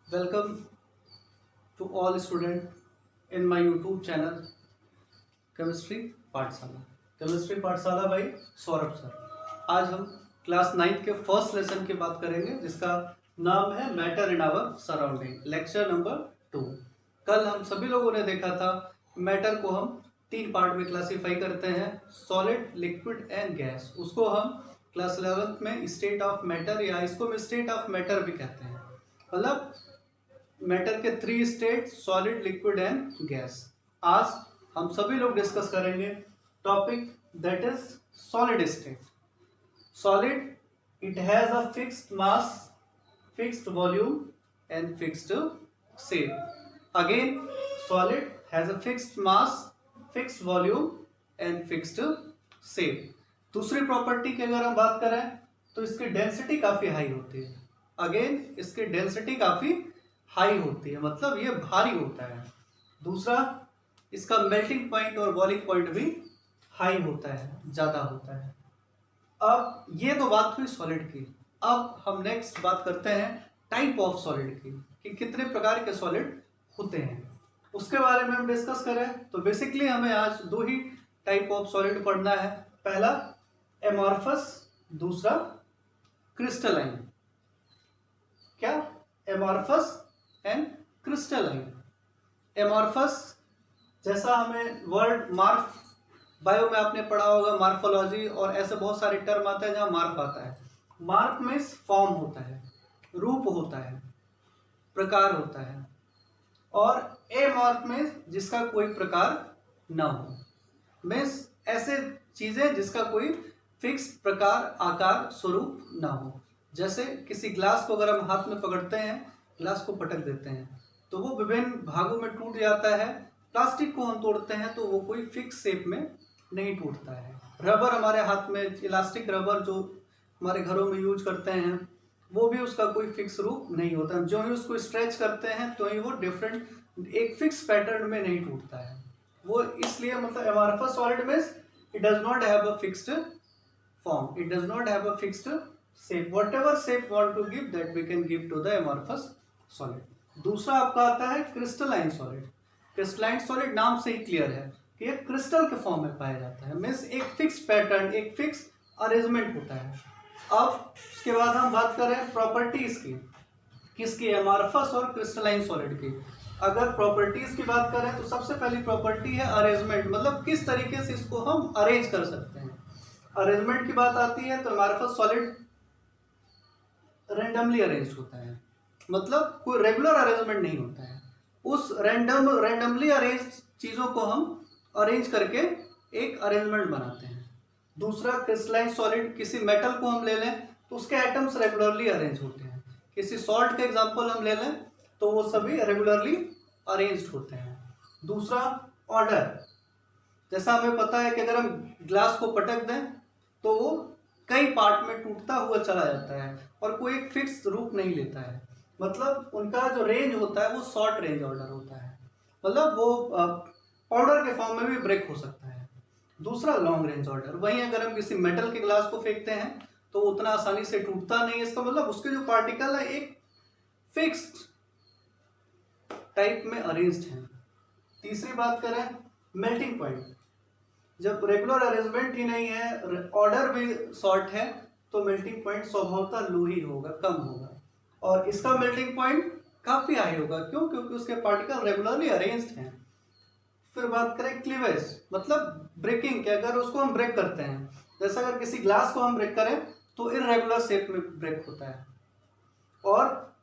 Welcome to all students in my YouTube channel chemistry पाठशाला। Chemistry पाठशाला भाई Saurabh sir. आज हम क्लास 9 के फर्स्ट लेसन की बात करेंगे जिसका नाम है matter in our surrounding, lecture number 2। कल हम सभी लोगों ने देखा था मैटर को हम 3 पार्ट में क्लासीफाई करते हैं, सॉलिड, लिक्विड एंड गैस। उसको हम क्लास 11th में स्टेट ऑफ मैटर या इसको हम स्टेट ऑफ मैटर भी कहते हैं। मतलब मैटर के 3 state, solid, liquid and gas. आज हम सभी लोग डिस्कस करेंगे topic that is solid state. Solid, it has a fixed mass, fixed volume and fixed shape. Again solid has a fixed mass, fixed volume and fixed shape. दूसरी property की अगर हम बात करें तो इसकी डेंसिटी काफी हाई होती है। अगेन इसकी डेंसिटी काफी हाई होती है, मतलब ये भारी होता है। दूसरा, इसका मेल्टिंग पॉइंट और बॉइलिंग पॉइंट भी हाई होता है, ज्यादा होता है। अब ये तो बात हुई सॉलिड की। अब हम नेक्स्ट बात करते हैं टाइप ऑफ सॉलिड की, कि कितने प्रकार के सॉलिड होते हैं। उसके बारे में हम डिस्कस करें तो बेसिकली हमें आज 2 ही टाइप ऑफ सॉलिड पढ़ना है। पहला एमॉर्फस, दूसरा क्रिस्टलाइन। क्या? Amorphous and crystalline. एमॉर्फस, जैसा हमें वर्ड मार्फ, बायो में आपने पढ़ा होगा मार्फोलॉजी, और ऐसे बहुत सारे टर्म आते हैं जहां मार्फ आता है। मार्फ में फॉर्म होता है, रूप होता है, प्रकार होता है। और एमॉर्फ में जिसका कोई प्रकार ना हो, मीन्स ऐसे चीजें जिसका कोई फिक्स प्रकार, आकार, स्वरूप ना हो। जैसे किसी ग्लास को अगर हम हाथ में पकड़ते हैं, ग्लास को पटक देते हैं तो वो विभिन्न भागों में टूट जाता है। प्लास्टिक को हम तोड़ते हैं तो वो कोई फिक्स शेप में नहीं टूटता है। रबर हमारे हाथ में, इलास्टिक रबर जो हमारे घरों में यूज करते हैं, वो भी उसका कोई फिक्स रूप नहीं होता। जो ही उसको स्ट्रेच करते हैं तो ही वो डिफरेंट एक फिक्स पैटर्न में नहीं टूटता है वो। इसलिए मतलब amorphous solid means it does not have a fixed form, it does not have a fixed shape, whatever shape want to give that we can give to the amorphous solid। दूसरा आपका आता है क्रिस्टलाइन सॉलिड। क्रिस्टलाइन सॉलिड नाम से ही clear है कि ये crystal के फॉर्म में पाया जाता है, मीन्स एक फिक्स पैटर्न, एक फिक्स अरेंजमेंट होता है। अब उसके बाद हम बात करें प्रॉपर्टीज की, किसकी? एमॉर्फस और क्रिस्टलाइन सॉलिड की। अगर प्रॉपर्टीज की बात करें तो सबसे पहली प्रॉपर्टी है अरेंजमेंट, मतलब किस तरीके से इसको हम अरेंज कर सकते हैं। अरेंजमेंट की बात आती है तो एमॉर्फस सॉलिड रैंडमली अरेंज्ड होता है, मतलब कोई रेगुलर अरेंजमेंट नहीं होता है। उस रैंडमली अरेंज चीजों को हम अरेंज करके एक अरेंजमेंट बनाते हैं। दूसरा, क्रिस्टलाइन सॉलिड, किसी मेटल को हम ले लें तो उसके एटम्स रेगुलरली अरेंज होते हैं। किसी सॉल्ट का एग्जांपल हम ले लें तो वो सभी रेगुलरली अरेंज्ड होते हैं। दूसरा, ऑर्डर। जैसा हमें पता है कि अगर हम ग्लास को पटक दें तो वो कई पार्ट में टूटता हुआ चला जाता है और कोई एक फिक्स रूप नहीं लेता है। मतलब उनका जो रेंज होता है वो शॉर्ट रेंज ऑर्डर होता है, मतलब वो पाउडर के फॉर्म में भी ब्रेक हो सकता है। दूसरा, लॉन्ग रेंज ऑर्डर। वहीं अगर हम किसी मेटल के ग्लास को फेंकते हैं तो उतना आसानी से टूटता नहीं है। इसका मतलब उसके जो पार्टिकल है एक फिक्स्ड टाइप में अरेंज्ड है। तीसरी बात करें मेल्टिंग पॉइंट। जब रेगुलर अरेंजमेंट ही नहीं है, ऑर्डर भी शॉर्ट है, तो मेल्टिंग पॉइंट स्वभावतः लो ही होगा, कम होगा। और इसका मेल्टिंग पॉइंट काफी हाई होगा। क्यों? क्योंकि उसके पार्टिकल रेगुलरली अरेंज्ड हैं। फिर बात करें क्लीवेज, मतलब ब्रेकिंग के, अगर उसको हम ब्रेक करते हैं, जैसे अगर किसी ग्लास को हम ब्रेक करें तो इररेगुलर शेप में ब्रेक होता है। और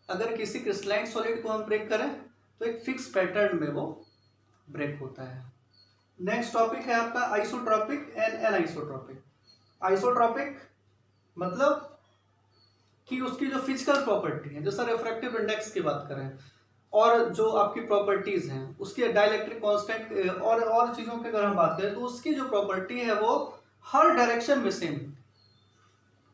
अगर किसी क्रिस्टलाइन सॉलिड को हम ब्रेक करें तो एक फिक्स पैटर्न में वो ब्रेक होता है। नेक्स्ट टॉपिक है आपका आइसोट्रॉपिक एंड एनआइसोट्रॉपिक। आइसोट्रॉपिक मतलब कि उसकी जो फिजिकल प्रॉपर्टी है, जैसा रिफ्रैक्टिव इंडेक्स की बात करें और जो आपकी प्रॉपर्टीज हैं, उसकी डाइलेक्ट्रिक कांस्टेंट और चीजों की अगर हम बात करें तो उसकी जो प्रॉपर्टी है वो हर डायरेक्शन में सेम।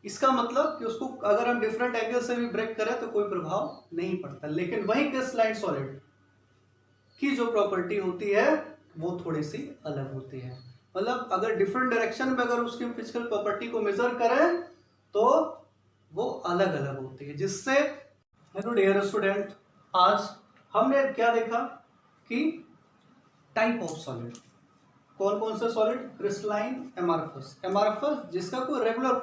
इसका मतलब कि उसको अगर हम डिफरेंट एंगल से भी ब्रेक करें तो कोई प्रभाव नहीं पड़ता। लेकिन वही क्रिस्टलाइन सॉलिड की जो प्रॉपर्टी होती है वो थोड़ी सी अलग होती है। मतलब अगर डिफरेंट डायरेक्शन में अगर उसकी फिजिकल प्रॉपर्टी को मेजर करें तो वो अलग अलग होती है, जिससे हेलो डियर स्टूडेंट, आज हमने क्या देखा कि टाइप ऑफ सॉलिड, कौन कौन से सॉलिड, क्रिस्टलाइन, एमारफस। एमारफस जिसका कोई रेगुलर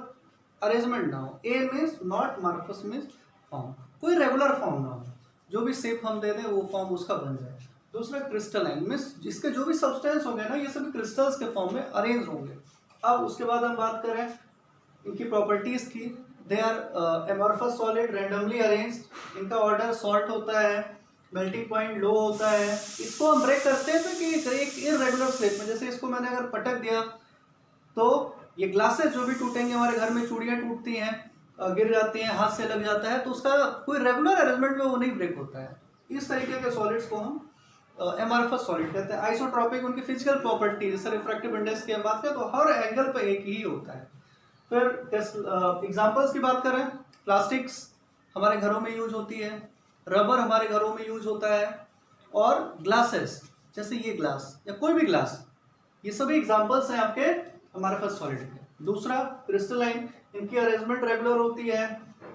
अरेंजमेंट ना हो, ए मीन्स नॉट, मार्फस मीन्स फॉर्म, कोई रेगुलर फॉर्म ना हो, जो भी शेप हम दे दें वो फॉर्म उसका बन जाए। दूसरा क्रिस्टलाइन मीन्स जिसके जो भी सब्सटेंस होंगे ना, ये सभी क्रिस्टल्स के फॉर्म में अरेंज होंगे। अब उसके बाद हम बात करें इनकी प्रॉपर्टीज की। They are amorphous solid, randomly arranged, इनका ऑर्डर सॉर्ट होता है, मेल्टिंग पॉइंट लो होता है। इसको हम ब्रेक करते हैं तो कि एक इरेगुलर शेप में, जैसे इसको मैंने अगर पटक दिया तो ये ग्लासेस जो भी टूटेंगे, हमारे घर में चूड़ियाँ टूटती हैं, गिर जाती हैं, हाथ से लग जाता है, तो उसका कोई रेगुलर अरेंजमेंट में वो नहीं ब्रेक होता है। इस तरीके के सॉलिड्स को हम एमॉर्फस सॉलिड कहते हैं। आइसोट्रॉपिक उनकी फिजिकल प्रॉपर्टी, जैसे रिफ्रैक्टिव इंडेक्स की बात करें तो हर एंगल पे एक ही होता है। फिर एग्जांपल्स की बात करें, प्लास्टिक्स हमारे घरों में यूज होती है, रबर हमारे घरों में यूज होता है, और ग्लासेस जैसे ये ग्लास या कोई भी ग्लास, ये सभी एग्जांपल्स हैं आपके हमारे पास सॉलिड के। दूसरा क्रिस्टलाइन, इनकी अरेंजमेंट रेगुलर होती है,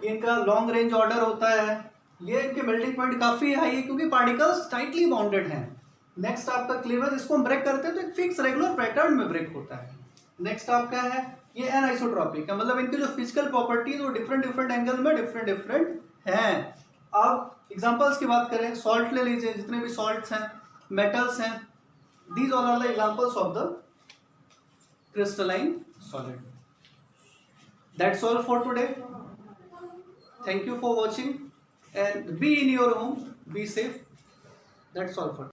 इनका लॉन्ग रेंज ऑर्डर होता है, ये इनके मेल्टिंग पॉइंट काफी हाई है क्योंकि पार्टिकल्स टाइटली बाउंडेड हैं। नेक्स्ट आपका क्लीवेज, इसको हम ब्रेक करते हैं तो एक फिक्स रेगुलर पैटर्न में ब्रेक होता है। नेक्स्ट आपका है ये एनआइसोट्रॉपिक है, मतलब इनके जो फिजिकल प्रॉपर्टीज वो डिफरेंट डिफरेंट एंगल में डिफरेंट हैं। अब एग्जांपल्स की बात करें, सॉल्ट ले लीजिए, जितने भी सॉल्ट्स हैं, मेटल्स हैं, these all are the examples of the crystalline solid. That's all for today. Thank you for watching and be in your home, be safe. That's all for today.